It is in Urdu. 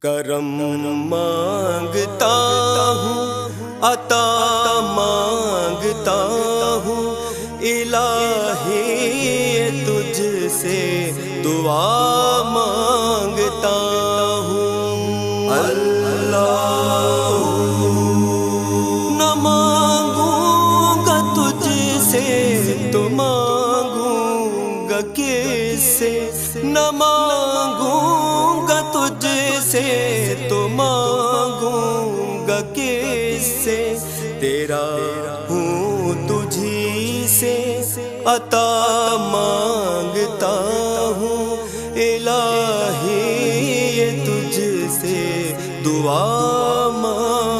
کرم مانگتا ہوں، عطا مانگتا ہوں، الہی تجھ سے دعا مانگتا ہوں۔ اللہ نہ مانگوں گا تجھ سے تو مانگوں گا کس سے، نہ مانگوں گا تجھ سے تو مانگوں گا کس سے، تیرا ہوں تجھی سے عطا مانگتا ہوں، الہی تجھ سے دعا مانگتا ہوں۔